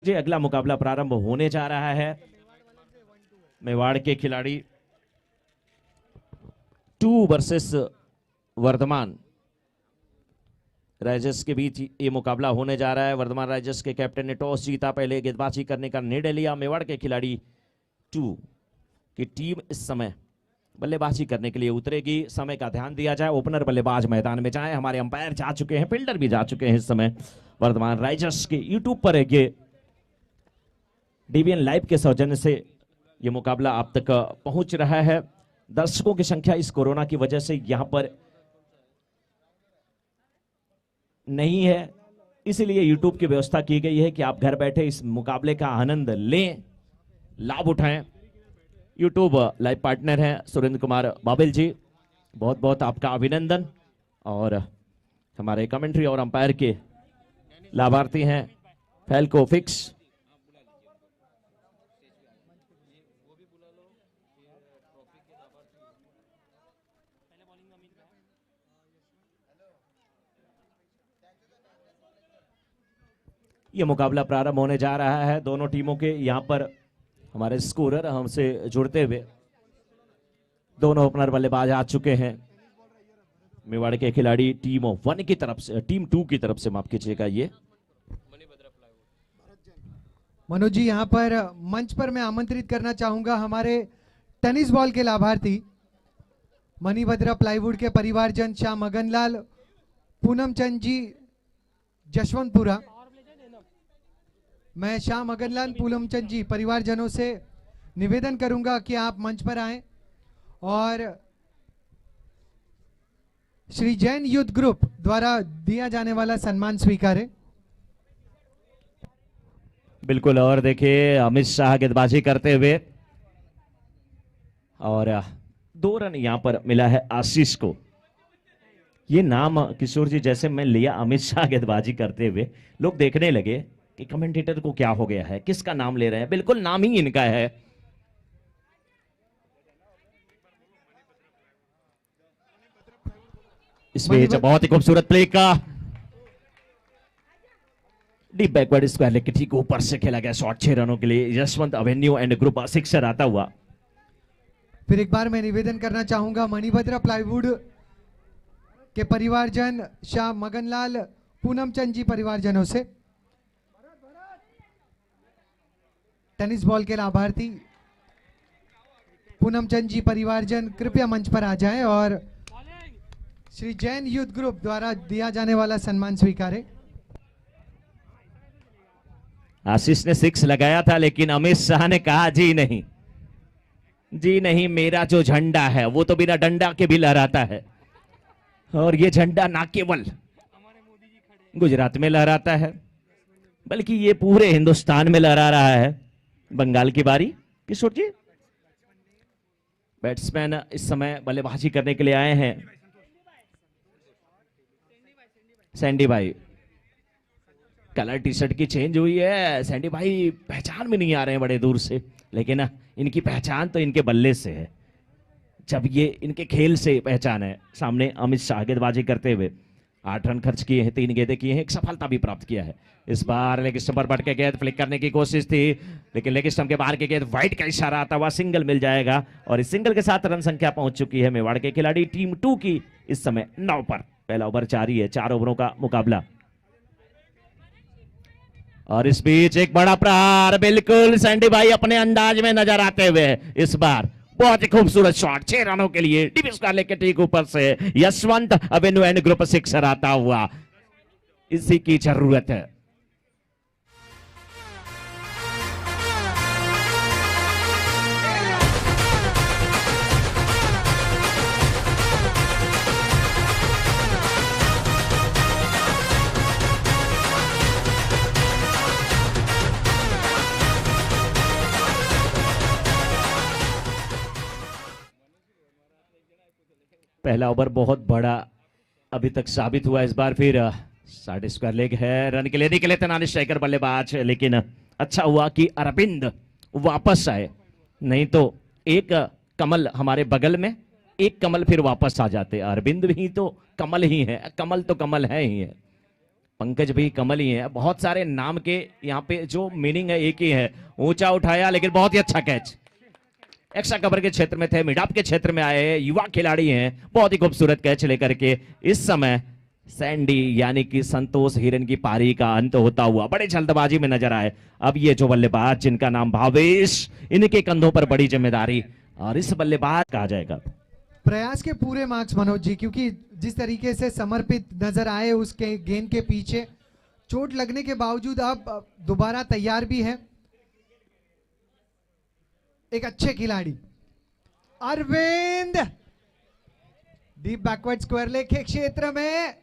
जी अगला मुकाबला प्रारंभ होने जा रहा है। मेवाड़ के खिलाड़ी 2 वर्सेस वर्धमान राइजर्स के बीच ये मुकाबला होने जा रहा है। वर्धमान राइजर्स के कैप्टन ने टॉस जीता, पहले गेंदबाजी करने का निर्णय लिया। मेवाड़ के खिलाड़ी 2 की टीम इस समय बल्लेबाजी करने के लिए उतरेगी। समय का ध्यान दिया जाए, ओपनर बल्लेबाज मैदान में जाए। हमारे अंपायर जा चुके हैं, फील्डर भी जा चुके हैं। इस समय वर्धमान राइजर्स के यूट्यूब पर ये डीवीएन लाइव के सौजन्य से यह मुकाबला आप तक पहुंच रहा है। दर्शकों की संख्या इस कोरोना की वजह से यहां पर नहीं है, इसलिए यूट्यूब की व्यवस्था की गई है कि आप घर बैठे इस मुकाबले का आनंद लें, लाभ उठाएं। यूट्यूब लाइव पार्टनर हैं सुरेंद्र कुमार बाबिल जी, बहुत बहुत आपका अभिनंदन। और हमारे कमेंट्री और अंपायर के लाभार्थी हैं फैल्को फिक्स। यह मुकाबला प्रारंभ होने जा रहा है। दोनों टीमों के यहां पर हमारे स्कोरर हमसे जुड़ते हुए दोनों ओपनर बल्लेबाज आ चुके हैं। मेवाड़ के खिलाड़ी टीम 1 की तरफ से, टीम 2 की तरफ से माफ कीजिएगा। ये मनोज जी, यहां पर मंच पर मैं आमंत्रित करना चाहूंगा हमारे टेनिस बॉल के लाभार्थी मणिभद्रा प्लाईवुड के परिवारजन शाह मगनलाल, पूनम चंद जी, जशवंतपुरा। मैं शाह मगनलाल, पूनम चंद जी परिवारजनों से निवेदन करूंगा कि आप मंच पर आएं और श्री जैन युद्ध ग्रुप द्वारा दिया जाने वाला सम्मान स्वीकारें। बिल्कुल। और देखिए अमित शाह गेंदबाजी करते हुए, और 2 रन यहां पर मिला है आशीष को। ये नाम किशोर जी जैसे मैं लिया अमित शाह गेंदबाजी करते हुए, लोग देखने लगे कि कमेंटेटर को क्या हो गया है, किसका नाम ले रहे हैं। बिल्कुल नाम ही इनका है। इसमें बहुत ही खूबसूरत प्ले का डीप बैकवर्ड स्क्वायर लेग के ठीक ऊपर से खेला गया शॉट 6 रनों के लिए। Yashwant Avenue and group sixer आता हुआ। फिर एक बार मैं निवेदन करना चाहूंगा मणिभद्रा प्लाईवुड के परिवारजन शाह मगनलाल, पूनम चंद जी परिवारजनों से, टेनिस बॉल के लाभार्थी पूनम चंद जी परिवारजन कृपया मंच पर आ जाएं और श्री जैन युद्ध ग्रुप द्वारा दिया जाने वाला सम्मान स्वीकारें। आशीष ने 6 लगाया था, लेकिन अमित शाह ने कहा जी नहीं, जी नहीं, मेरा जो झंडा है वो तो बिना डंडा के भी लहराता है। और ये झंडा ना केवल गुजरात में लहराता है, बल्कि ये पूरे हिंदुस्तान में लहरा रहा है। बंगाल की बारी, किशोर जी। बैट्समैन इस समय बल्लेबाजी करने के लिए आए हैं। सैंडी भाई, कलर टी शर्ट की चेंज हुई है। सैंडी भाई पहचान में नहीं आ रहे हैं बड़े दूर से, लेकिन इनकी पहचान तो इनके बल्ले से है। जब ये इनके खेल से पहचान है। सामने अमित शाह गेंदबाजी करते हुए 8 रन खर्च किए हैं, 3 गेंदें किए हैं, एक सफलता भी प्राप्त किया है। इस बार लेग स्टंप पर बट के गेंद फ्लिक करने की कोशिश थी, लेकिन लेग स्टंप के बाहर की गेंद वाइड का इशारा आता हुआ सिंगल मिल जाएगा। और इस सिंगल के साथ रन संख्या पहुंच चुकी है मेवाड़ के खिलाड़ी टीम 2 की इस समय 9 पर। पहला ओवर जारी है, 4 ओवरों का मुकाबला। और इस बीच एक बड़ा प्रहार, बिल्कुल सैंडी भाई अपने अंदाज में नजर आते हुए इस बार बहुत ही खूबसूरत शॉट 6 रनों के लिए डीप स्क्वायर लेग के ठीक ऊपर से Yashwant Avenue and group sixer आता हुआ। इसी की जरूरत है। पहला ओवर बहुत बड़ा अभी तक साबित हुआ। इस बार फिर 60 स्क्वायर लेग है। रन के लिए निकले तेनाली स्ट्राइकर बल्लेबाज, लेकिन अच्छा हुआ कि अरविंद वापस आए, नहीं तो एक कमल हमारे बगल में, एक कमल फिर वापस आ जाते। अरविंद भी तो कमल ही है, कमल तो कमल है ही है। पंकज भी कमल ही है, बहुत सारे नाम के यहाँ पे जो मीनिंग है एक ही है। ऊंचा उठाया लेकिन बहुत ही अच्छा कैच। एक्स्ट्रा कवर के क्षेत्र में थे, मिड ऑफ के क्षेत्र में आए हैं, युवा खिलाड़ी हैं, बहुत ही खूबसूरत कैच लेकर के इस समय सैंडी यानी कि संतोष हिरन की पारी का अंत होता हुआ बड़े जल्दबाजी में नजर आए। अब ये जो बल्लेबाज जिनका नाम भावेश, इनके कंधों पर बड़ी जिम्मेदारी, और इस बल्लेबाज कहा जाएगा। प्रयास के पूरे मार्क्स मनोज जी, क्योंकि जिस तरीके से समर्पित नजर आए उसके गेंद के पीछे, चोट लगने के बावजूद अब दोबारा तैयार भी है। एक अच्छे खिलाड़ी Arvind deep backward square leg के क्षेत्र में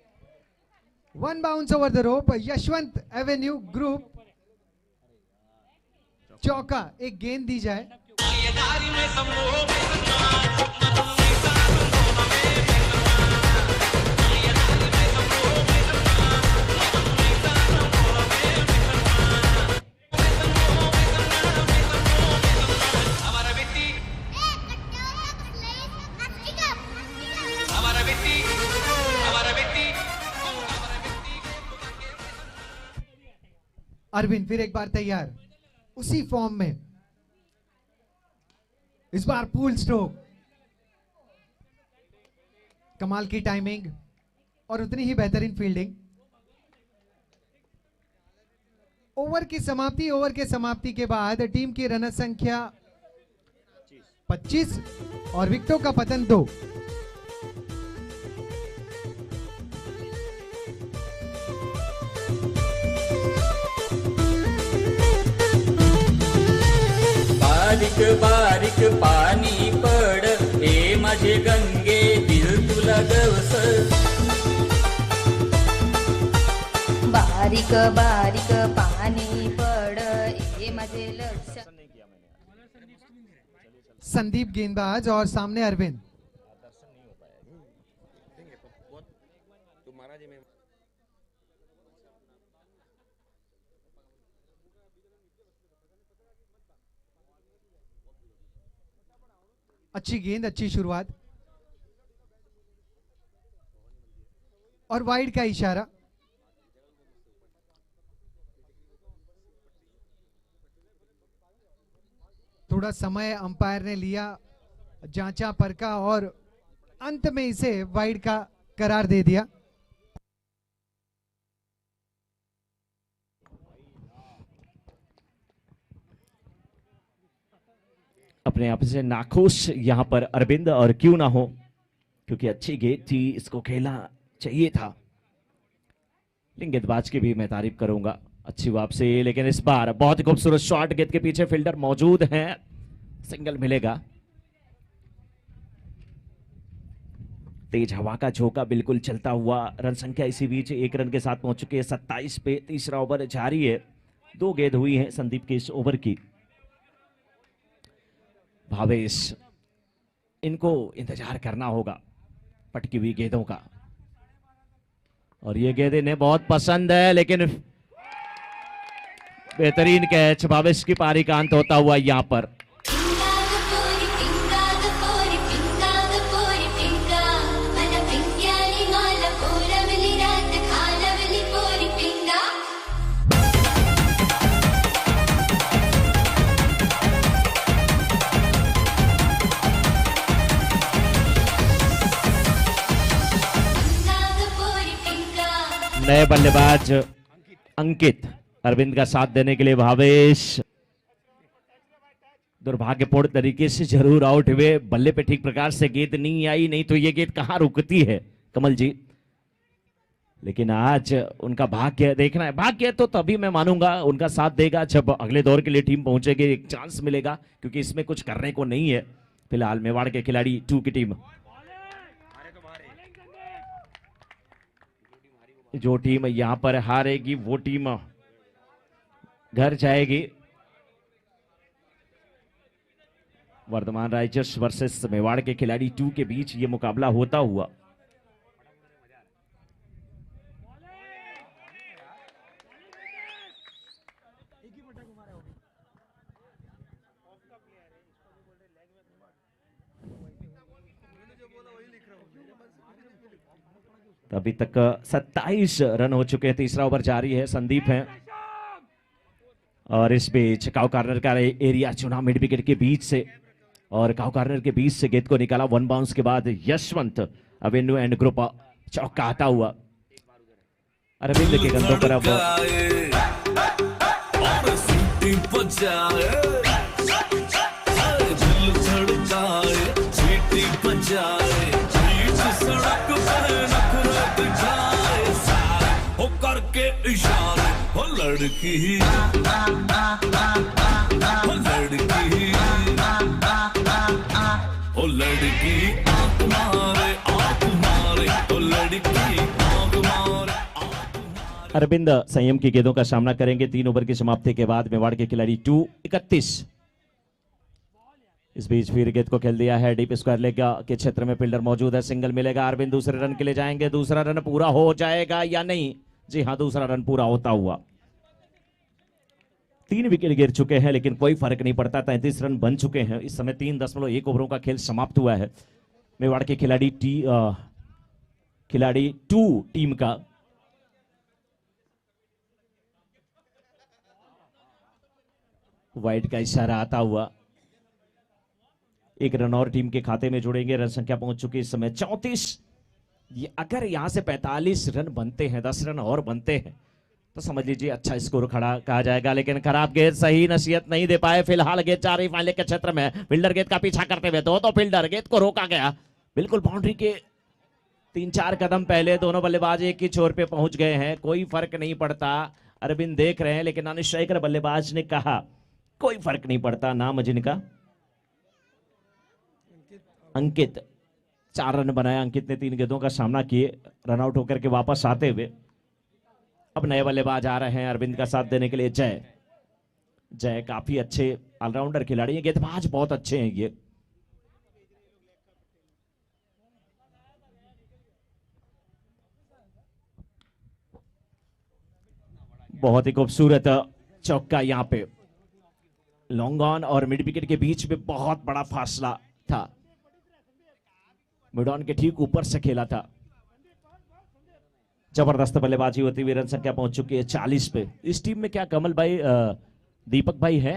one bounce over the rope, Yashwant avenue group चौका। एक गेंद दी जाए। अरविंद फिर एक बार तैयार, उसी फॉर्म में, इस बार पूल स्ट्रोक। कमाल की टाइमिंग और उतनी ही बेहतरीन फील्डिंग। ओवर की समाप्ति के बाद टीम की रन संख्या 25 और विकेटों का पतन 2। बारीक बारीक पाणी पड, हे माझे गंगे दिल तुला गवस. बारीक बारीक पाणी पड, हे माझे लक्ष. संदीप गेंदबाज और सामने अरविंद। अच्छी गेंद, अच्छी शुरुआत और वाइड का इशारा। थोड़ा समय अंपायर ने लिया, जांचा परखा और अंत में इसे वाइड का करार दे दिया। अपने आप से नाखुश यहां पर अरविंद, और क्यों ना हो, क्योंकि अच्छी गेंद थी, इसको खेलना चाहिए था। लेकिन गेंदबाज की भी मैं तारीफ करूंगा, अच्छी वापसी। लेकिन इस बार बहुत ही खूबसूरत शॉट, गेंद के पीछे फील्डर मौजूद हैं, सिंगल मिलेगा। तेज हवा का झोंका बिल्कुल चलता हुआ, रन संख्या इसी बीच 1 रन के साथ पहुंच चुके हैं 27 पे। तीसरा ओवर जारी है, 2 गेंद हुई हैं संदीप के इस ओवर की। भावेश, इनको इंतजार करना होगा पटकी हुई गेंदों का, और ये गेंद इन्हें बहुत पसंद है। लेकिन बेहतरीन कैच, भावेश की पारी का अंत होता हुआ यहां पर। नए बल्लेबाज अंकित, अरविंद का साथ देने के लिए भावेश दुर्भाग्यपूर्ण तरीके से जरूर आउट हुए। बल्ले पे ठीक प्रकार से गेंद नहीं आई, नहीं तो ये गेंद कहां रुकती है कमल जी। लेकिन आज उनका भाग्य देखना है, भाग्य तो तभी मैं मानूंगा उनका साथ देगा जब अगले दौर के लिए टीम पहुंचेगी, एक चांस मिलेगा, क्योंकि इसमें कुछ करने को नहीं है फिलहाल। मेवाड़ के खिलाड़ी 2 की टीम, जो टीम यहां पर हारेगी वो टीम घर जाएगी। वर्धमान राइजर्स वर्सेस मेवाड़ के खिलाड़ी 2 के बीच ये मुकाबला होता हुआ। तो अभी तक 27 रन हो चुके हैं। तीसरा ओवर जारी है, संदीप है और इस बीच काउ कार्नर का एरिया चुना मिड विकेट के बीच से और काउ कार्नर के बीच से गेंद को निकाला वन बाउंस के बाद यशवंत अवेन्यू एंड ग्रुप चौका आता हुआ अरविंद के गंदों पर अब लड़की ओ लड़की आंख मारे ओ लड़की आंख मारे। अरविंद संयम की गेंदों का सामना करेंगे। 3 ओवर की समाप्ति के बाद मेवाड़ के खिलाड़ी 2-31। इस बीच फिर गेंद को खेल दिया है डीप स्क्वायर लेग के क्षेत्र में, फील्डर मौजूद है, सिंगल मिलेगा। अरविंद दूसरे रन के लिए जाएंगे, दूसरा रन पूरा हो जाएगा या नहीं? जी हां, दूसरा रन पूरा होता हुआ। 3 विकेट गिर चुके हैं लेकिन कोई फर्क नहीं पड़ता, 33 रन बन चुके हैं। इस समय 3.1 ओवरों का खेल समाप्त हुआ है। मेवाड़ के खिलाड़ी खिलाड़ी 2 टीम का वाइड का इशारा आता हुआ 1 रन और टीम के खाते में जोड़ेंगे। रन संख्या पहुंच चुकी है इस समय 34। अगर यहां से 45 रन बनते हैं, 10 रन और बनते हैं तो समझ लीजिए अच्छा स्कोर खड़ा कहा जाएगा। लेकिन खराब गेंद, सही नसीहत नहीं दे पाए। फिलहाल गेंद जा रही फाइनल के क्षेत्र में, फील्डर गेंद का पीछा करते हुए तो फील्डर गेंद को रोका गया। बिल्कुल बाउंड्री के 3-4 कदम पहले दोनों बल्लेबाज एक ही छोर पे पहुंच गए हैं। कोई फर्क नहीं पड़ता, अरविंद देख रहे हैं लेकिन अनिश्चयकर बल्लेबाज ने कहा कोई फर्क नहीं पड़ता। नाम जिनका अंकित, 4 रन बनाया अंकित ने 3 गेंदों का सामना किए रनआउट होकर के वापस आते हुए। अब नए बल्लेबाज आ रहे हैं अरविंद का साथ देने के लिए। जय काफी अच्छे ऑलराउंडर खिलाड़ी हैं, गेंदबाज बहुत अच्छे हैं ये। बहुत ही खूबसूरत चौका यहां पे, लॉन्ग ऑन और मिड विकेट के बीच में बहुत बड़ा फासला था। मिड ऑन के ठीक ऊपर से खेला था। जबरदस्त बल्लेबाजी होती हुई रन संख्या पहुंच चुकी है 40 पे। इस टीम में क्या कमल भाई, दीपक भाई है?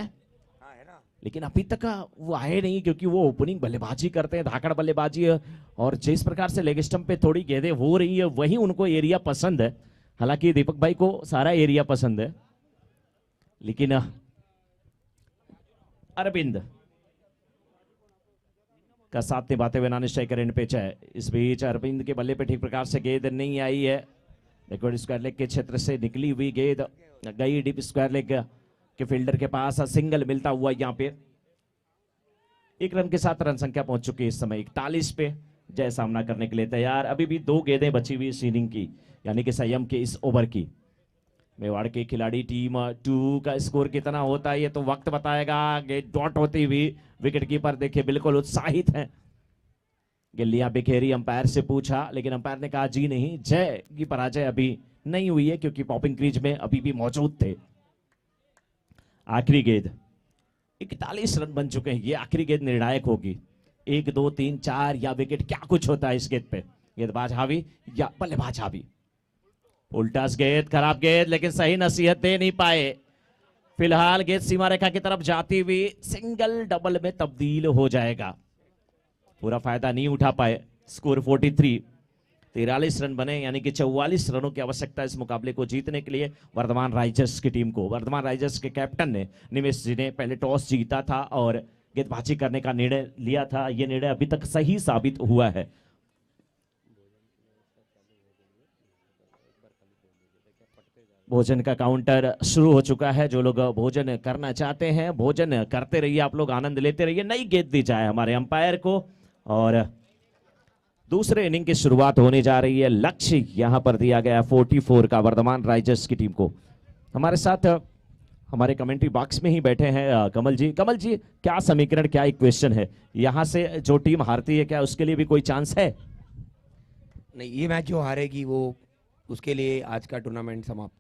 लेकिन अभी तक वो आए नहीं क्योंकि वो ओपनिंग बल्लेबाजी करते हैं, धाकड़ बल्लेबाजी है। और जिस प्रकार से लेग स्टंप पे थोड़ी गेंदें हो रही है वही उनको एरिया पसंद है। हालांकि दीपक भाई को सारा एरिया पसंद है, लेकिन अरविंद का साथ निभाते हुए नानिश स्ट्राइकर एंड पिच है। इस बीच अरविंद के बल्ले पे ठीक प्रकार से गेंद नहीं आई है। बैकवर्ड स्क्वायर लेग के क्षेत्र से निकली हुई गेंद गई डीप स्क्वायर लेग के फील्डर के पास, सिंगल मिलता हुआ यहां पे 1 रन के साथ रन संख्या पहुंच चुकी है इस समय 41 पे। जय सामना करने के लिए तैयार। अभी भी 2 गेंदें बची हुई इस इनिंग की, यानी कि संयम के इस ओवर की। मेवाड़ के खिलाड़ी टीम 2 का स्कोर कितना होता है ये तो वक्त बताएगा। गेंद डॉट होती हुई विकेट कीपर देखिए बिल्कुल उत्साहित हैं। गिल्लियां बिखेरी, अंपायर से पूछा लेकिन अंपायर ने कहा जी नहीं, जय की पराजय अभी नहीं हुई है क्योंकि पॉपिंग क्रीज में अभी भी मौजूद थे। आखिरी गेंद, 41 रन बन चुके हैं, ये आखिरी गेंद निर्णायक होगी। 1 2 3 4 या विकेट, क्या कुछ होता है इस गेंद पे। गेंदबाज हावी या बल्लेबाज हावी। उल्टास गेंद, खराब गेंद, लेकिन सही नसीहत दे नहीं पाए। फिलहाल गेंद सीमा रेखा की तरफ जाती हुई सिंगल डबल में तब्दील हो जाएगा। पूरा फायदा नहीं उठा पाए। स्कोर 43, 43 रन बने, यानी कि 44 रनों की आवश्यकता इस मुकाबले को जीतने के लिए वर्धमान राइजर्स की टीम को। वर्धमान राइजर्स के कैप्टन ने निमेश जी ने पहले टॉस जीता था और गेंदबाजी करने का निर्णय लिया था। यह निर्णय अभी तक सही साबित हुआ है। भोजन का काउंटर शुरू हो चुका है। जो लोग भोजन करना चाहते हैं भोजन करते रहिए, आप लोग आनंद लेते रहिए। नई गेंद दी जाए हमारे अंपायर को और दूसरे इनिंग की शुरुआत होने जा रही है। लक्ष्य यहां पर दिया गया 44 का वर्धमान राइजर्स की टीम को। हमारे साथ हमारे कमेंट्री बॉक्स में ही बैठे हैं कमल जी। कमल जी, क्या समीकरण, क्या इक्वेशन है? यहां से जो टीम हारती है क्या उसके लिए भी कोई चांस है? नहीं, ये मैच जो हारेगी वो उसके लिए आज का टूर्नामेंट समाप्त।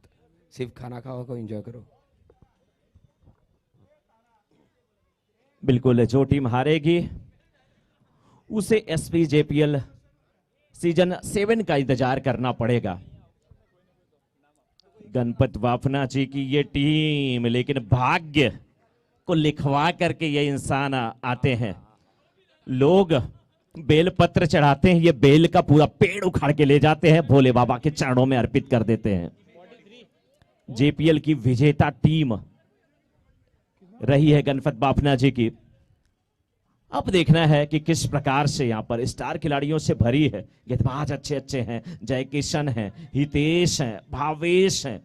सिर्फ खाना खाओ को एंजॉय करो। बिल्कुल, जो टीम हारेगी उसे एसपीजेपीएल सीजन 7 का इंतजार करना पड़ेगा। गणपत बाफना जी की ये टीम, लेकिन भाग्य को लिखवा करके ये इंसान आते हैं। लोग बेल पत्र चढ़ाते हैं, ये बेल का पूरा पेड़ उखाड़ के ले जाते हैं, भोले बाबा के चरणों में अर्पित कर देते हैं। जेपीएल की विजेता टीम रही है गणपत बाफना जी की। अब देखना है कि किस प्रकार से यहाँ पर स्टार खिलाड़ियों से भरी है। गेंदबाज अच्छे अच्छे हैं, जय किशन हैं, हितेश हैं, भावेश हैं,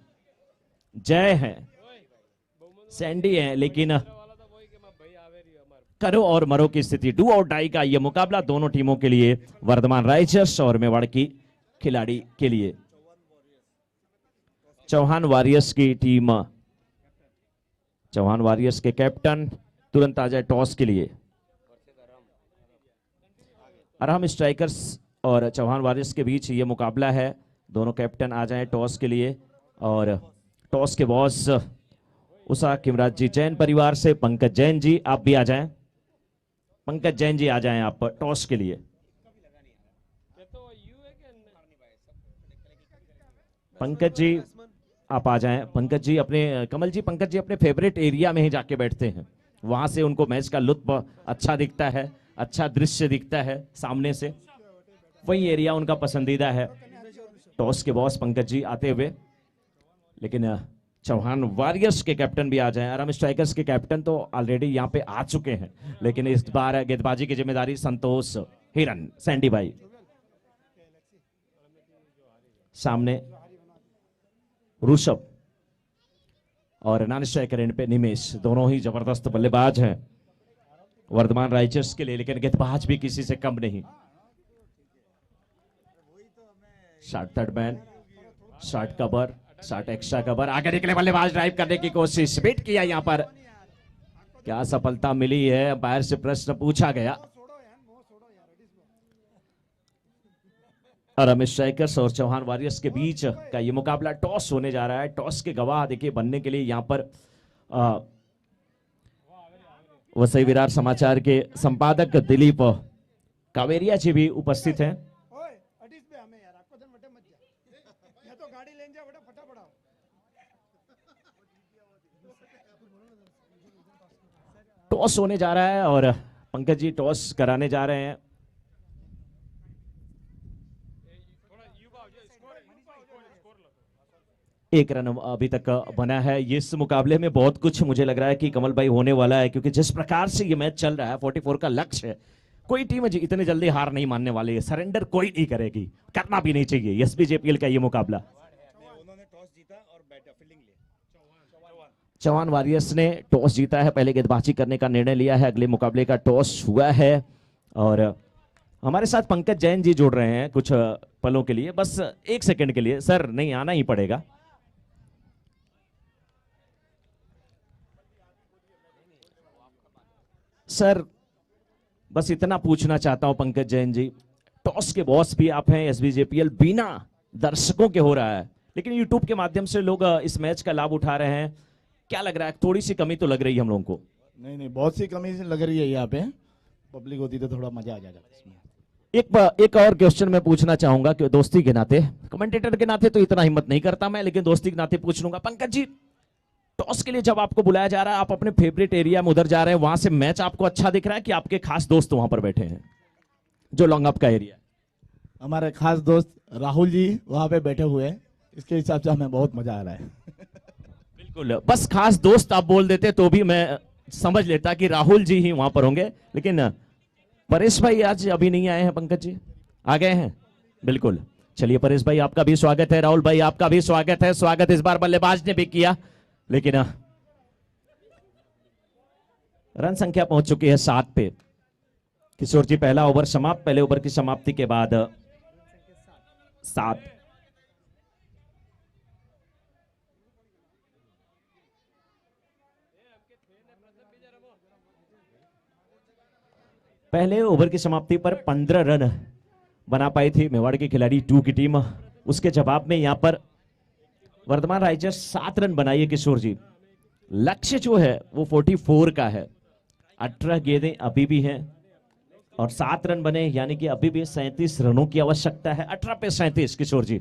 जय हैं, सैंडी हैं, लेकिन करो और मरो की स्थिति, डू और डाई का यह मुकाबला दोनों टीमों के लिए, वर्धमान राइजर्स और मेवाड़ की खिलाड़ी के लिए। चौहान वॉरियर्स की टीम, चौहान वॉरियर्स के कैप्टन तुरंत आ जाए टॉस के लिए। अरहम स्ट्राइकर्स और चौहान वॉरियर्स के बीच ये मुकाबला है। दोनों कैप्टन आ जाएं टॉस के लिए, और टॉस के बॉस उषा किमराज जी जैन परिवार से, पंकज जैन जी आप भी आ जाएं। पंकज जैन जी आ जाएं आप टॉस के लिए। पंकज जी आप आ जाएं। पंकज जी अपने, कमल जी, पंकज जी अपने फेवरेट एरिया में ही जाके बैठते हैं, वहां से उनको मैच का लुत्फ अच्छा दिखता है, अच्छा दृश्य दिखता है सामने से, वही एरिया उनका पसंदीदा है। टॉस के बॉस पंकज जी आते हुए, लेकिन चौहान वॉरियर्स के कैप्टन भी आ जाएं। आराम स्ट्राइकर्स के कैप्टन तो ऑलरेडी यहाँ पे आ चुके हैं, लेकिन इस बार गेंदबाजी की जिम्मेदारी संतोष हिरन, सैंडी भाई सामने, ऋषभ और नॉन स्ट्राइकर एंड पे निमेश, दोनों ही जबरदस्त बल्लेबाज हैं वर्धमान राइजर्स के लिए, लेकिन गेंदबाज भी किसी से कम नहीं। Shot third man, shot cover, shot extra cover, आगे निकले बल्लेबाज, ड्राइव करने की कोशिश, बीट किया यहां पर, क्या सफलता मिली है? अंपायर से प्रश्न पूछा गया। अरहम स्ट्राइकर्स और चौहान वॉरियर्स के बीच का ये मुकाबला टॉस होने जा रहा है। टॉस के गवाह देखिए बनने के लिए यहां पर वसई विरार समाचार के संपादक दिलीप कावेरिया जी भी उपस्थित हैं। टॉस होने जा रहा है और पंकज जी टॉस कराने जा रहे हैं। एक रन अभी तक बना है। इस मुकाबले में बहुत कुछ मुझे लग रहा है कि कमल भाई होने वाला है, क्योंकि जिस प्रकार से ये मैच चल रहा है, 44 का लक्ष्य है, कोई टीम इतने जल्दी हार नहीं मानने वाली है, सरेंडर कोई नहीं करेगी, करना भी नहीं चाहिए। एसबीजेपीएल का ये मुकाबला, चौहान वॉरियर्स ने टॉस जीता है, पहले गेंदबाजी करने का निर्णय लिया है। अगले मुकाबले का टॉस हुआ है और हमारे साथ पंकज जैन जी जुड़ रहे हैं कुछ पलों के लिए, बस एक सेकंड के लिए। सर नहीं आना ही पड़ेगा। सर बस इतना पूछना चाहता हूं पंकज जैन जी, टॉस के बॉस भी आप हैं, एसबीजेपीएल बिना दर्शकों के हो रहा है, लेकिन यूट्यूब के माध्यम से लोग इस मैच का लाभ उठा रहे हैं, क्या लग रहा है? थोड़ी सी कमी तो लग रही है हम लोगों को। नहीं, बहुत सी कमी लग रही है। यहाँ पे पब्लिक होती तो थोड़ा मजा आ जाता इसमें। एक और क्वेश्चन मैं पूछना चाहूंगा कि दोस्ती के नाते, कमेंटेटर के नाते तो इतना हिम्मत नहीं करता मैं, लेकिन दोस्ती के नाते पूछ लूंगा। पंकज जी, टॉस के लिए जब आपको बुलाया जा रहा है, आप अपने फेवरेट एरिया में उधर जा रहे हैं, वहां से मैच आपको अच्छा दिख रहा है कि आपके खास दोस्त वहां पर बैठे हैं जो लॉन्ग अप का एरिया? हमारे खास दोस्त राहुल जी वहां पे बैठे हुए हैं, इसके हिसाब से हमें बहुत मजा आ रहा है। बिल्कुल, बस खास दोस्त आप बोल देते तो भी मैं समझ लेता कि राहुल जी ही वहां पर होंगे, लेकिन परेश भाई आज अभी नहीं आए हैं। पंकज जी आ गए हैं, बिल्कुल। चलिए परेश भाई आपका भी स्वागत है, राहुल भाई आपका भी स्वागत है। स्वागत इस बार बल्लेबाज ने भी किया, लेकिन रन संख्या पहुंच चुकी है 7 पे। किशोर जी पहला ओवर समाप्त, पहले ओवर की समाप्ति के बाद 7। पहले ओवर की समाप्ति पर 15 रन बना पाई थी मेवाड़ के खिलाड़ी 2 की टीम, उसके जवाब में यहां पर वर्धमान राइजर्स 7 रन बनाई है। किशोर जी लक्ष्य जो है वो 44 का है, 18 गेंदें अभी भी हैं, और 7 रन बने, यानी कि अभी भी 37 रनों की आवश्यकता है। 18 पे 37। किशोर जी,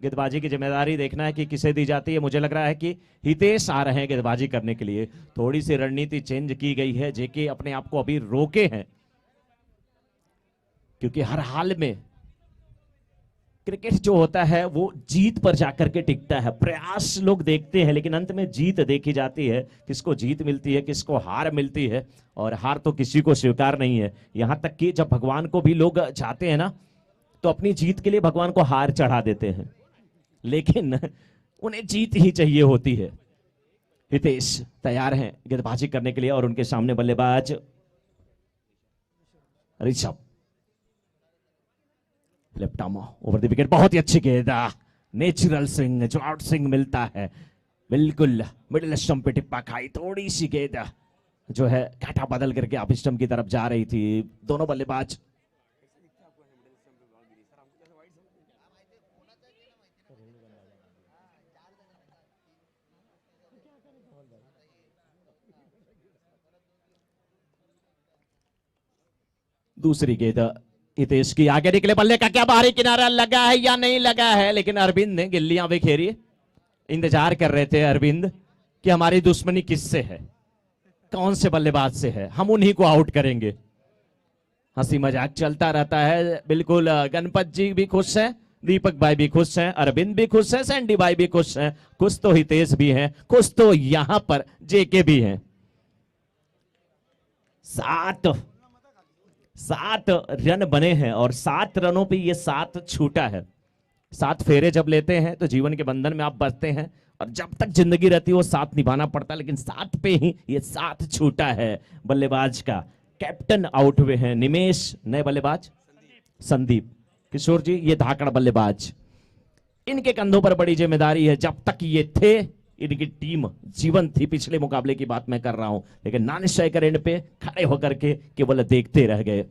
गेंदबाजी की जिम्मेदारी देखना है कि किसे दी जाती है। मुझे लग रहा है कि हितेश आ रहे हैं गेंदबाजी करने के लिए। थोड़ी सी रणनीति चेंज की गई है। जेके अपने आप को अभी रोके हैं, क्योंकि हर हाल में क्रिकेट जो होता है वो जीत पर जाकर के टिकता है। प्रयास लोग देखते हैं, लेकिन अंत में जीत देखी जाती है। किसको जीत मिलती है, किसको हार मिलती है, और हार तो किसी को स्वीकार नहीं है। यहां तक कि जब भगवान को भी लोग चाहते हैं ना, तो अपनी जीत के लिए भगवान को हार चढ़ा देते हैं, लेकिन उन्हें जीत ही चाहिए होती है। हितेश तैयार हैं गेंदबाजी करने के लिए, और उनके सामने बल्लेबाज Rishabh. Left arm over the wicket, बहुत ही अच्छी गेंद, नेचुरल स्विंग, जो आउट स्विंग मिलता है, बिल्कुल मिडिल स्टंप पे टिप्पा खाई। थोड़ी सी गेंद जो है कांटा बदल करके आप स्टंप की तरफ जा रही थी। दोनों बल्लेबाज दूसरी गेंद हितेश की आगे निकले, बल्ले का क्या बाहरी किनारा लगा है या नहीं लगा है, लेकिन अरविंद ने गिल्लियां बिखेरी। इंतजार कर रहे थे अरविंद कि हमारी दुश्मनी किससे है, कौन से बल्लेबाज से है, हम उन्हीं को आउट करेंगे। हंसी मजाक चलता रहता है। बिल्कुल गणपत जी भी खुश हैं, दीपक भाई भी खुश हैं, अरविंद भी खुश है, सैंडी भाई भी खुश हैं, कुछ तो हितेश भी हैं, कुछ तो यहां पर जेके भी हैं। 7 रन बने हैं, और 7 रनों पे ये 7 छूटा है। 7 फेरे जब लेते हैं तो जीवन के बंधन में आप बसते हैं, और जब तक जिंदगी रहती है वो 7 निभाना पड़ता है, लेकिन 7 पे ही ये 7 छूटा है बल्लेबाज का। कैप्टन आउट हुए हैं निमेश, नए बल्लेबाज संदीप। किशोर जी, ये धाकड़ बल्लेबाज, इनके कंधों पर बड़ी जिम्मेदारी है। जब तक ये थे इनकी टीम जीवन थी। पिछले मुकाबले की बात मैं कर रहा हूं, लेकिन नानिशाई का एंड पे खड़े होकर के केवल देखते रह गए।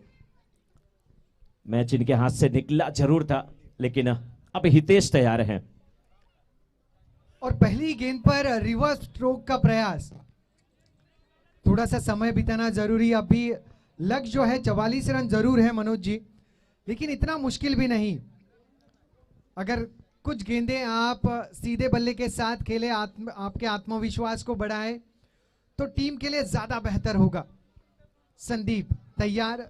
मैच इनके हाथ से निकला जरूर था, लेकिन अब हितेश तैयार हैं। और पहली गेंद पर रिवर्स स्ट्रोक का प्रयास, थोड़ा सा समय बिताना जरूरी। अभी लक्ष्य जो है 44 रन जरूर है मनोज जी, लेकिन इतना मुश्किल भी नहीं। अगर कुछ गेंदें आप सीधे बल्ले के साथ खेले, आपके आत्मविश्वास को बढ़ाए, तो टीम के लिए ज्यादा बेहतर होगा। संदीप तैयार,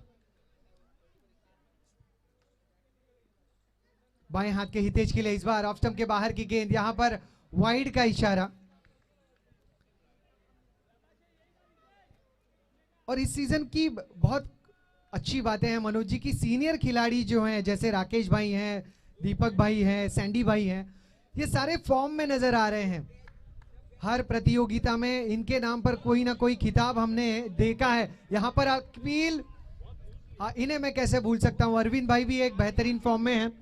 बाएं हाथ के हितेश के लिए इस बार ऑफ स्टंप के बाहर की गेंद, यहां पर वाइड का इशारा। और इस सीजन की बहुत अच्छी बातें हैं मनोज जी की, सीनियर खिलाड़ी जो हैं, जैसे राकेश भाई हैं, दीपक भाई हैं, सैंडी भाई हैं, ये सारे फॉर्म में नजर आ रहे हैं। हर प्रतियोगिता में इनके नाम पर कोई ना कोई खिताब हमने देखा है। यहां पर अपील, इन्हें मैं कैसे भूल सकता हूं, अरविंद भाई भी एक बेहतरीन फॉर्म में हैं,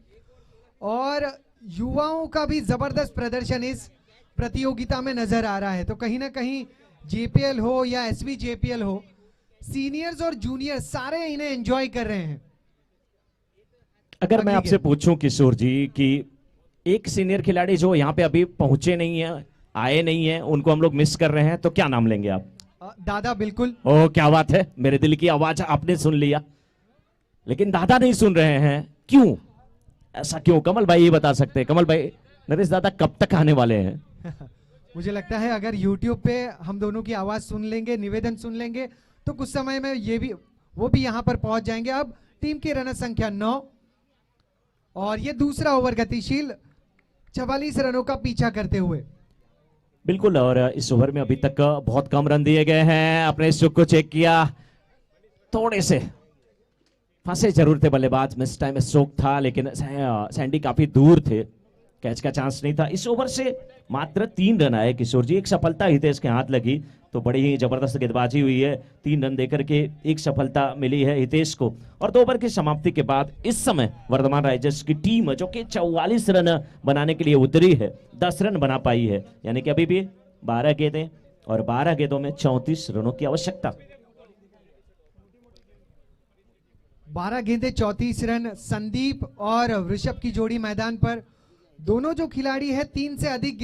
और युवाओं का भी जबरदस्त प्रदर्शन इस प्रतियोगिता में नजर आ रहा है। तो कहीं ना कहीं जेपीएल हो या एसवी जेपीएल हो, सीनियर्स और जूनियर सारे इन्हें एंजॉय कर रहे हैं। अगर मैं आपसे पूछूं किशोर जी कि एक सीनियर खिलाड़ी जो यहाँ पे अभी पहुंचे नहीं है, आए नहीं है, उनको हम लोग मिस कर रहे हैं, तो क्या नाम लेंगे आप? दादा। बिल्कुल। ओ क्या बात है, मेरे दिल की आवाज आपने सुन लिया, लेकिन दादा नहीं सुन रहे हैं, क्यों? ऐसा क्यों? कमल भाई ये बता सकते हैं। कमल भाई, नरेश दादा कब तक आने वाले हैं? मुझे लगता है अगर YouTube पे हम दोनों की आवाज सुन लेंगे, निवेदन सुन लेंगे, तो कुछ समय में वो भी यहां पर पहुंच जाएंगे। अब टीम की रन संख्या 9, और ये दूसरा ओवर गतिशील 44 रनों का पीछा करते हुए। बिल्कुल, और इस ओवर में अभी तक बहुत कम रन दिए गए हैं। अपने स्ट्रोक को चेक किया, थोड़े से फंसे जरूर थे बल्लेबाज, मिस टाइम स्ट्रोक था, लेकिन सैंडी काफी दूर थे, कैच का चांस नहीं था। इस ओवर से मात्र 3 रन आए किशोर जी, एक सफलता हितेश के हाथ लगी, तो बड़ी ही जबरदस्त गेंदबाजी हुई है। 3 रन देकर के एक सफलता मिली है हितेश को। और 2 ओवर की समाप्ति के बाद इस समय वर्धमान राइजर्स की टीम जो कि 44 रन बनाने के लिए उतरी है, 10 रन बना पाई है, यानी कि अभी भी 12 गेंदें, और 12 गेंदों में 34 रनों की आवश्यकता। 12 गेंदें 34 रन। संदीप और ऋषभ की जोड़ी मैदान पर, दोनों जो खिलाड़ी है 3 से अधिक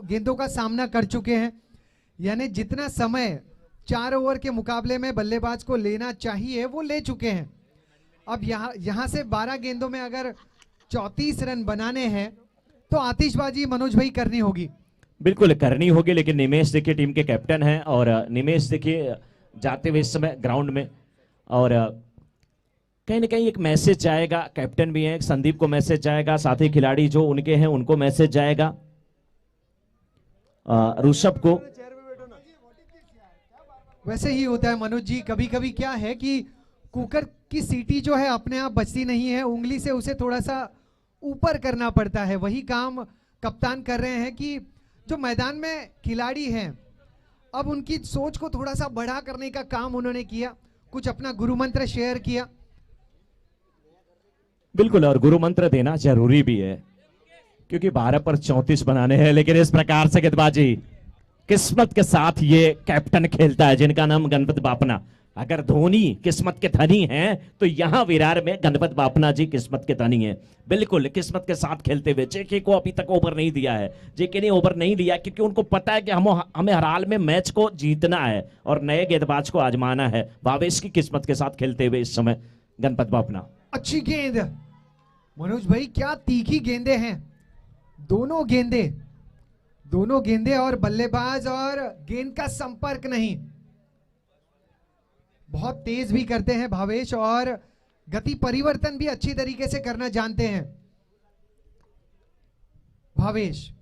गेंदों का सामना कर चुके हैं, यानी जितना समय 4 ओवर के मुकाबले में बल्लेबाज को लेना चाहिए वो ले चुके हैं। अब यहाँ से 12 गेंदों में अगर 34 रन बनाने हैं तो आतिशबाजी मनोज भाई करनी होगी। बिल्कुल करनी होगी, लेकिन निमेश देखिए टीम के कैप्टन हैं और निमेश देखिए जाते हुए इस समय ग्राउंड में, और कहीं ना कहीं एक मैसेज जाएगा, कैप्टन भी हैं, संदीप को मैसेज जाएगा, साथी खिलाड़ी जो उनके हैं उनको मैसेज जाएगा, ऋषभ को। वैसे ही होता है मनोज जी, कभी कभी क्या है कि कुकर की सीटी जो है अपने आप बचती नहीं है, उंगली से उसे थोड़ा सा ऊपर करना पड़ता है। वही काम कप्तान कर रहे हैं कि जो मैदान में खिलाड़ी हैं अब उनकी सोच को थोड़ा सा बड़ा करने का काम उन्होंने किया, कुछ अपना गुरु मंत्र शेयर किया। बिल्कुल, और गुरु मंत्र देना जरूरी भी है क्योंकि 12 पर 34 बनाने हैं, लेकिन इस प्रकार से गेंदबाजी किस्मत के साथ ये कैप्टन खेलता है जिनका नाम गणपत बापना। अगर धोनी किस्मत के धनी हैं तो यहां विरार में गणपत बापना जी किस्मत के धनी हैं। बिल्कुल किस्मत के साथ खेलते हुए जेके को अभी तक ओवर नहीं दिया है, जेके ने ओवर नहीं दिया क्योंकि उनको पता है कि हमें हर हाल में मैच को जीतना है और नए गेंदबाज को आजमाना है। भावेश की किस्मत के साथ खेलते हुए इस समय गणपत बापना। अच्छी गेंद मनोज भाई, क्या तीखी गेंदे हैं दोनों गेंदे और बल्लेबाज और गेंद का संपर्क नहीं, बहुत तेज भी करते हैं भावेश और गति परिवर्तन भी अच्छी तरीके से करना जानते हैं भावेश।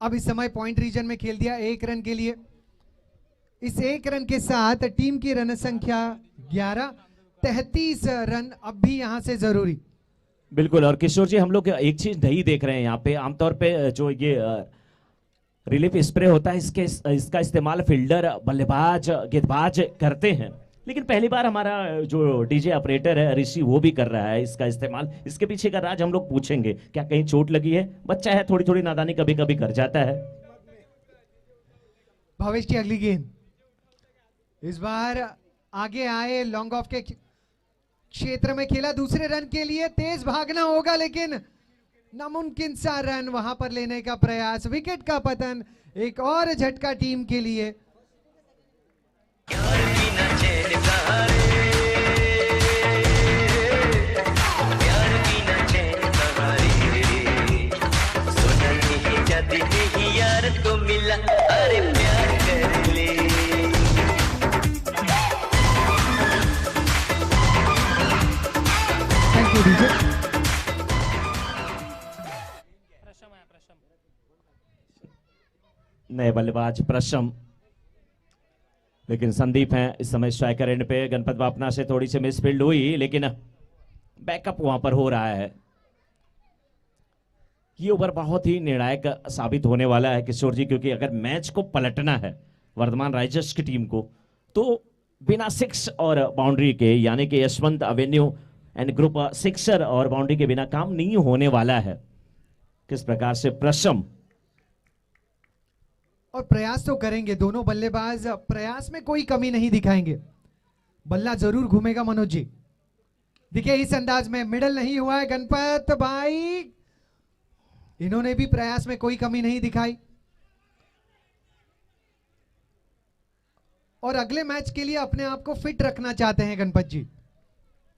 अब इस समय पॉइंट रीजन में खेल दिया 1 रन के लिए। इस 1 रन के साथ टीम की रन संख्या 11, 33 रन अब भी यहां से जरूरी। बिल्कुल, और किशोर जी हम लोग एक चीज नहीं देख रहे हैं यहाँ पे, आमतौर पे जो ये रिलीफ स्प्रे होता है इसका इस्तेमाल फील्डर, बल्लेबाज, गेंदबाज करते हैं, लेकिन पहली बार हमारा जो डीजे ऑपरेटर है ऋषि वो भी कर रहा है इसका इस्तेमाल। इसके पीछे का राज हम लोग पूछेंगे, क्या कहीं चोट लगी है? बच्चा है, थोड़ी थोड़ी नादानी कभी कभी कर जाता है। भावेश की अगली गेंद, इस बार आगे आए, लॉन्ग ऑफ के क्षेत्र में खेला, दूसरे रन के लिए तेज भागना होगा लेकिन नामुमकिन सा रन वहां पर लेने का प्रयास, विकेट का पतन, एक और झटका टीम के लिए। यार तो मिला, अरे प्यार कर ले। Thank you DJ. नए बल्लेबाज प्रशम, लेकिन संदीप हैं इस समय स्ट्राइकर एंड पे। गणपत बापना से थोड़ी सी मिसफील्ड हुई लेकिन बैकअप वहां पर हो रहा है। ये ओवर बहुत ही निर्णायक साबित होने वाला है किशोर जी, क्योंकि अगर मैच को पलटना है वर्धमान राइजर्स की टीम को तो बिना 6 और बाउंड्री के, यानी कि यशवंत एवेन्यू एंड ग्रुप 6 और बाउंड्री के बिना काम नहीं होने वाला है। किस प्रकार से प्रशम, और प्रयास तो करेंगे दोनों बल्लेबाज, प्रयास में कोई कमी नहीं दिखाएंगे, बल्ला जरूर घूमेगा मनोज जी। देखिए इस अंदाज में मिडल नहीं हुआ है गणपत भाई, इन्होंने भी प्रयास में कोई कमी नहीं दिखाई और अगले मैच के लिए अपने आप को फिट रखना चाहते हैं गणपत जी,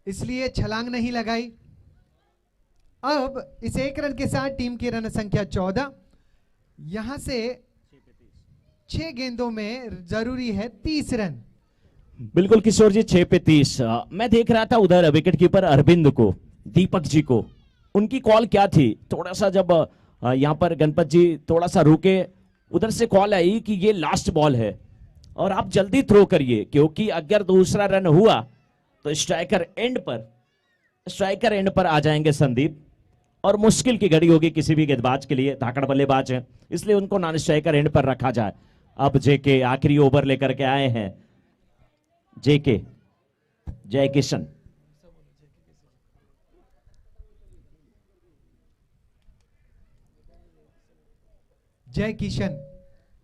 इसलिए छलांग नहीं लगाई। अब इस 1 रन के साथ टीम की रन संख्या 14, यहां से 6 गेंदों में जरूरी है 30 रन। बिल्कुल किशोर जी, 6 पे 30। मैं देख रहा था उधर विकेट कीपर अरविंद को, दीपक जी को, उनकी कॉल क्या थी? थोड़ा सा जब यहाँ पर गणपत जी थोड़ा सा रुके, उधर से कॉल आई कि ये लास्ट बॉल है और आप जल्दी थ्रो करिए, क्योंकि अगर दूसरा रन हुआ तो स्ट्राइकर एंड पर आ जाएंगे संदीप और मुश्किल की घड़ी होगी किसी भी गेंदबाज के लिए। धाकड़ बल्लेबाज हैं इसलिए उनको नॉन स्ट्राइकर एंड पर रखा जाए। अब जेके आखिरी ओवर लेकर के आए हैं, जेके जय किशन। जय किशन,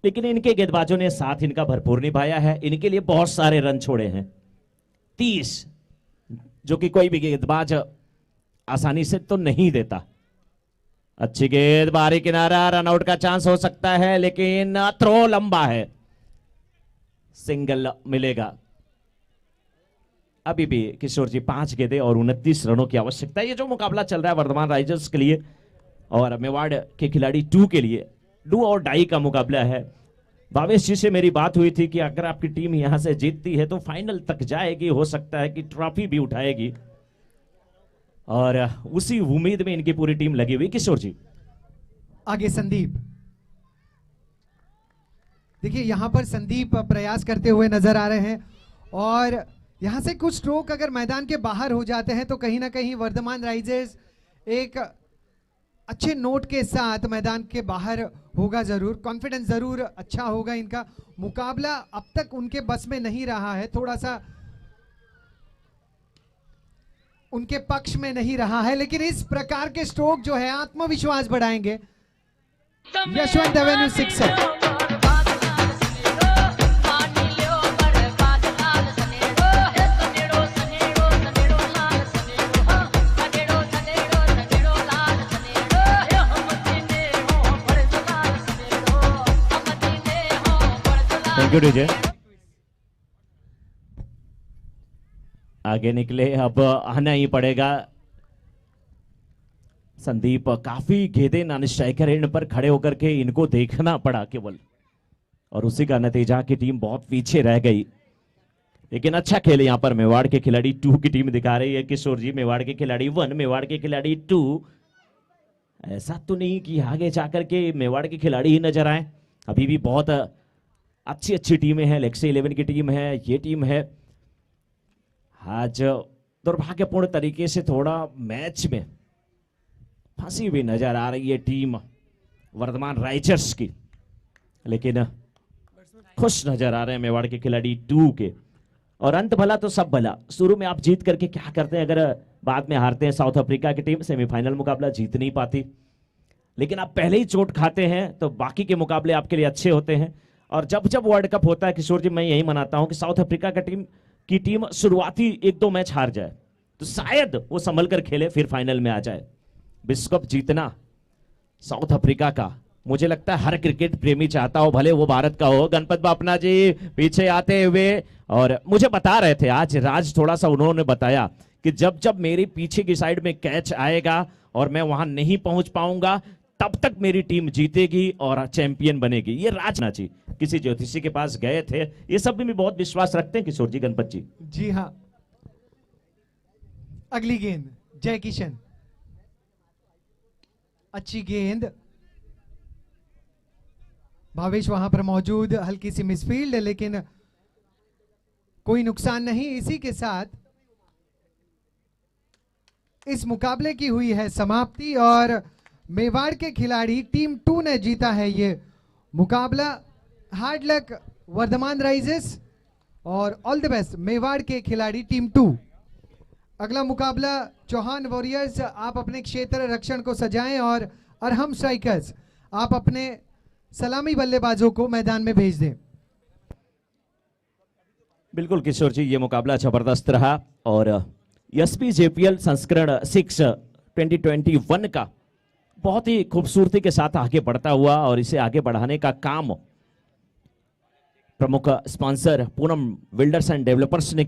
लेकिन इनके गेंदबाजों ने साथ इनका भरपूर निभाया है, इनके लिए बहुत सारे रन छोड़े हैं 30, जो कि कोई भी गेंदबाज आसानी से तो नहीं देता। अच्छी गेंद, बाहरी किनारा, रनआउट का चांस हो सकता है लेकिन थ्रो लंबा है, सिंगल मिलेगा। अभी भी किशोर जी 5 गेंदें और 29 रनों की आवश्यकता है। ये जो मुकाबला चल रहा है वर्धमान राइजर्स के लिए और मेवाड़ के खिलाड़ी 2 के लिए डू और डाई का मुकाबला है। भावेश जी से मेरी बात हुई थी कि अगर आपकी टीम यहां से जीतती है तो फाइनल तक जाएगी, हो सकता है कि ट्रॉफी भी उठाएगी, और उसी उम्मीद में इनकी पूरी टीम लगी हुई। किशोर जी आगे संदीप, देखिए यहां पर संदीप प्रयास करते हुए नजर आ रहे हैं और यहां से कुछ स्ट्रोक अगर मैदान के बाहर हो जाते हैं तो कहीं ना कहीं वर्धमान राइजर्स एक अच्छे नोट के साथ मैदान के बाहर होगा जरूर, कॉन्फिडेंस जरूर अच्छा होगा इनका। मुकाबला अब तक उनके बस में नहीं रहा है, थोड़ा सा उनके पक्ष में नहीं रहा है, लेकिन इस प्रकार के स्ट्रोक जो है आत्मविश्वास बढ़ाएंगे। यशवंत एवेन्यू 6 है। Thank you DJ. आगे निकले, अब आना ही पड़ेगा। संदीप काफी गेंदें नॉन स्ट्राइकर एंड पर खड़े होकर के इनको देखना पड़ा केवल, और उसी का नतीजा कि टीम बहुत पीछे रह गई। लेकिन अच्छा खेल यहां पर मेवाड़ के खिलाड़ी 2 की टीम दिखा रही है। किशोर जी मेवाड़ के खिलाड़ी 1, मेवाड़ के खिलाड़ी 2। ऐसा तो नहीं कि आगे जाकर के मेवाड़ के खिलाड़ी ही नजर आए, अभी भी बहुत अच्छी अच्छी टीमें हैं। लेक्सी 11 की टीम है, ये टीम है। आज दुर्भाग्यपूर्ण तरीके से थोड़ा मैच में फंसी हुई नजर आ रही है टीम वर्धमान राइजर्स की, लेकिन खुश नजर आ रहे हैं मेवाड़ के खिलाड़ी 2 के। और अंत भला तो सब भला, शुरू में आप जीत करके क्या करते हैं, अगर बाद में हारते हैं। साउथ अफ्रीका की टीम सेमीफाइनल मुकाबला जीत नहीं पाती, लेकिन आप पहले ही चोट खाते हैं तो बाकी के मुकाबले आपके लिए अच्छे होते हैं। और जब जब वर्ल्ड कप होता है किशोर जी, मैं यही मनाता हूं कि साउथ अफ्रीका की टीम शुरुआती 1-2 मैच हार जाए तो शायद वो संभल कर खेले, फिर फाइनल में आ जाए। विश्व कप जीतना साउथ अफ्रीका का मुझे लगता है हर क्रिकेट प्रेमी चाहता हो, भले वो भारत का हो। गणपत बापना जी पीछे आते हुए, और मुझे बता रहे थे आज राज, थोड़ा सा उन्होंने बताया कि जब जब मेरे पीछे की साइड में कैच आएगा और मैं वहां नहीं पहुंच पाऊंगा, तब तक मेरी टीम जीतेगी और चैंपियन बनेगी। ये राजनाची किसी ज्योतिषी के पास गए थे, ये सब भी बहुत विश्वास रखते हैं किशोर जी, गणपत जी। जी हाँ, अगली गेंद जय किशन, अच्छी गेंद। भावेश वहां पर मौजूद, हल्की सी मिसफील्ड, लेकिन कोई नुकसान नहीं। इसी के साथ इस मुकाबले की हुई है समाप्ति और मेवाड़ के खिलाड़ी टीम 2 ने जीता है ये मुकाबला। हार्ड लक वर्धमान राइजर्स और ऑल द बेस्ट मेवाड़ के खिलाड़ी टीम 2। अगला मुकाबला चौहान वॉरियर्स, आप अपने क्षेत्र रक्षण को सजाएं और अरहम स्ट्राइकर्स आप अपने सलामी बल्लेबाजों को मैदान में भेज दें। बिल्कुल किशोर जी, ये मुकाबला जबरदस्त रहा और एसपी जेपीएल संस्करण 6 2021 का बहुत ही खूबसूरती के साथ आगे बढ़ता हुआ, और इसे आगे बढ़ाने का काम प्रमुख sponsor Poonam builders and developers ने